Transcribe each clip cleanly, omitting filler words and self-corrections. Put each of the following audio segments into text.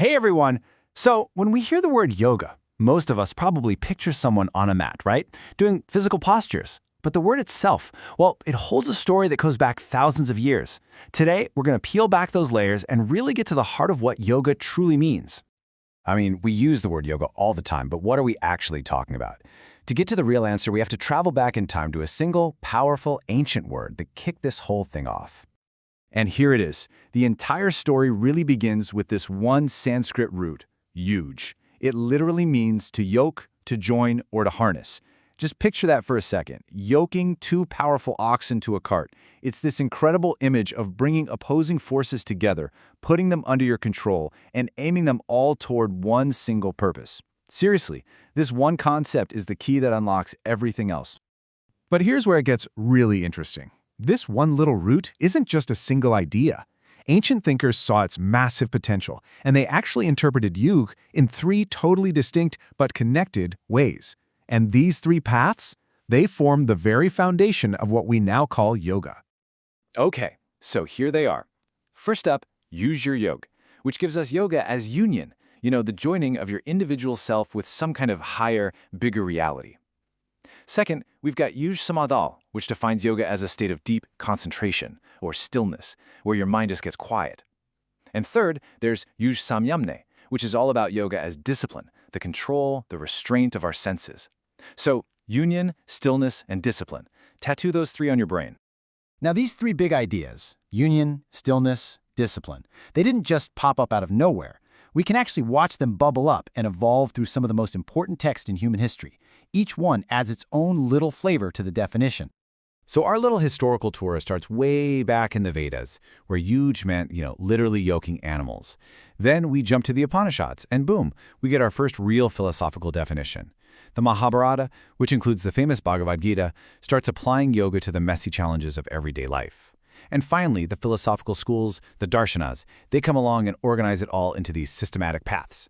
Hey everyone! So, when we hear the word yoga, most of us probably picture someone on a mat, right? Doing physical postures. But the word itself, well, it holds a story that goes back thousands of years. Today, we're going to peel back those layers and really get to the heart of what yoga truly means. I mean, we use the word yoga all the time, but what are we actually talking about? To get to the real answer, we have to travel back in time to a single, powerful, ancient word that kicked this whole thing off. And here it is. The entire story really begins with this one Sanskrit root, yuj. It literally means to yoke, to join, or to harness. Just picture that for a second, yoking two powerful oxen to a cart. It's this incredible image of bringing opposing forces together, putting them under your control, and aiming them all toward one single purpose. Seriously, this one concept is the key that unlocks everything else. But here's where it gets really interesting. This one little root isn't just a single idea. Ancient thinkers saw its massive potential, and they actually interpreted yoga in three totally distinct but connected ways. And these three paths, they form the very foundation of what we now call yoga. Okay, so here they are. First up, use your yoga, which gives us yoga as union, the joining of your individual self with some kind of higher, bigger reality. Second, we've got yuj samadhal, which defines yoga as a state of deep concentration, or stillness, where your mind just gets quiet. And third, there's yuj samyamne, which is all about yoga as discipline, the control, the restraint of our senses. So, union, stillness, and discipline. Tattoo those three on your brain. Now, these three big ideas, union, stillness, discipline, they didn't just pop up out of nowhere. We can actually watch them bubble up and evolve through some of the most important texts in human history. Each one adds its own little flavor to the definition. So our little historical tour starts way back in the Vedas, where yuj meant, literally yoking animals. Then we jump to the Upanishads, and boom, we get our first real philosophical definition. The Mahabharata, which includes the famous Bhagavad Gita, starts applying yoga to the messy challenges of everyday life. And finally, the philosophical schools, the darshanas, they come along and organize it all into these systematic paths.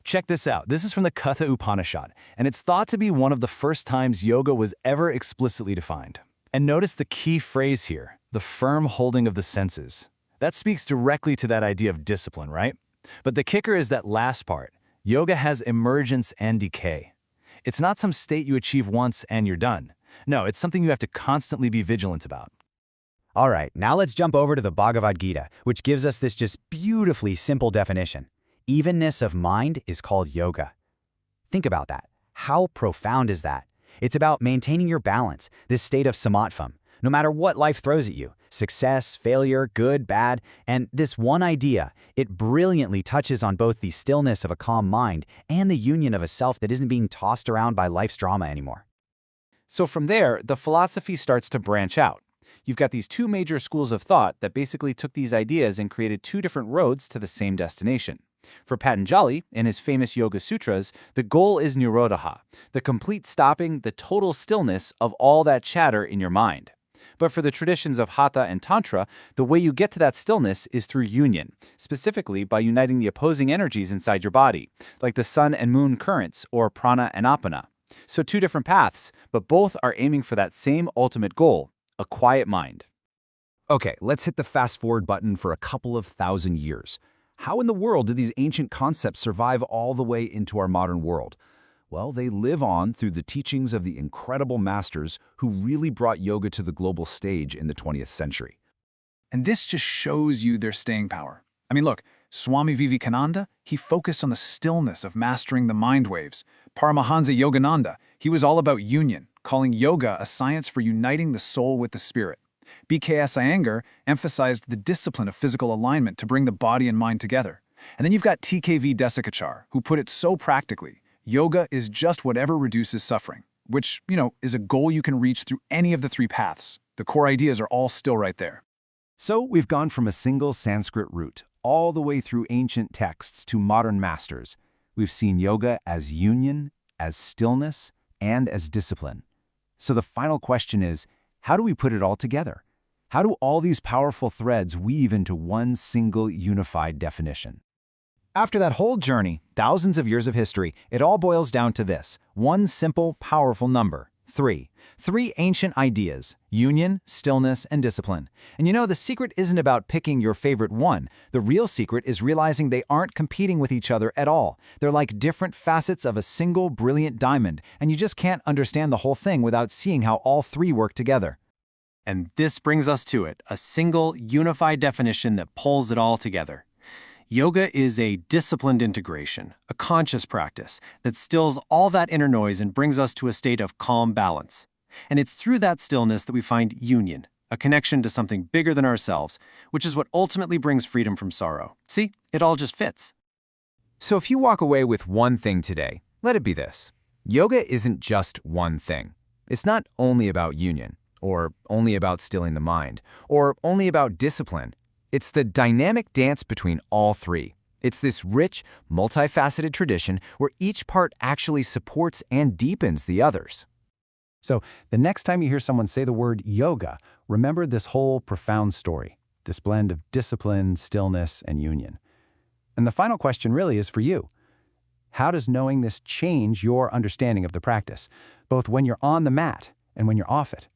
Check this out. This is from the Katha Upanishad, and it's thought to be one of the first times yoga was ever explicitly defined. And notice the key phrase here, the firm holding of the senses. That speaks directly to that idea of discipline, right? But the kicker is that last part. Yoga has emergence and decay. It's not some state you achieve once and you're done. No, it's something you have to constantly be vigilant about. All right, now let's jump over to the Bhagavad Gita, which gives us this just beautifully simple definition. Evenness of mind is called yoga. Think about that. How profound is that? It's about maintaining your balance, this state of samatvam, no matter what life throws at you, success, failure, good, bad, and this one idea, it brilliantly touches on both the stillness of a calm mind and the union of a self that isn't being tossed around by life's drama anymore. So from there, the philosophy starts to branch out. You've got these two major schools of thought that basically took these ideas and created two different roads to the same destination. For Patanjali, in his famous Yoga Sutras, the goal is nirodha, the complete stopping, the total stillness of all that chatter in your mind. But for the traditions of Hatha and Tantra, the way you get to that stillness is through union, specifically by uniting the opposing energies inside your body, like the sun and moon currents or prana and apana. So two different paths, but both are aiming for that same ultimate goal, a quiet mind. Okay, let's hit the fast forward button for a couple of thousand years. How in the world did these ancient concepts survive all the way into our modern world? Well, they live on through the teachings of the incredible masters who really brought yoga to the global stage in the 20th century. And this just shows you their staying power. I mean, look, Swami Vivekananda, he focused on the stillness of mastering the mind waves. Paramahansa Yogananda, he was all about union, calling yoga a science for uniting the soul with the spirit. BKS Iyengar emphasized the discipline of physical alignment to bring the body and mind together. And then you've got TKV Desikachar, who put it so practically, yoga is just whatever reduces suffering, which, is a goal you can reach through any of the three paths. The core ideas are all still right there. So we've gone from a single Sanskrit root all the way through ancient texts to modern masters. We've seen yoga as union, as stillness, and as discipline. So the final question is, how do we put it all together? How do all these powerful threads weave into one single unified definition? After that whole journey, thousands of years of history, it all boils down to this, one simple, powerful number, Three ancient ideas: union, stillness, and discipline. And you know, the secret isn't about picking your favorite one. The real secret is realizing they aren't competing with each other at all. They're like different facets of a single brilliant diamond, and you just can't understand the whole thing without seeing how all three work together. And this brings us to it, a single, unified definition that pulls it all together. Yoga is a disciplined integration, a conscious practice that stills all that inner noise and brings us to a state of calm balance. And it's through that stillness that we find union, a connection to something bigger than ourselves, which is what ultimately brings freedom from sorrow. See, it all just fits. So if you walk away with one thing today, let it be this. Yoga isn't just one thing. It's not only about union, or only about stilling the mind, or only about discipline. It's the dynamic dance between all three. It's this rich, multifaceted tradition where each part actually supports and deepens the others. So the next time you hear someone say the word yoga, remember this whole profound story, this blend of discipline, stillness, and union. And the final question really is for you. How does knowing this change your understanding of the practice, both when you're on the mat and when you're off it?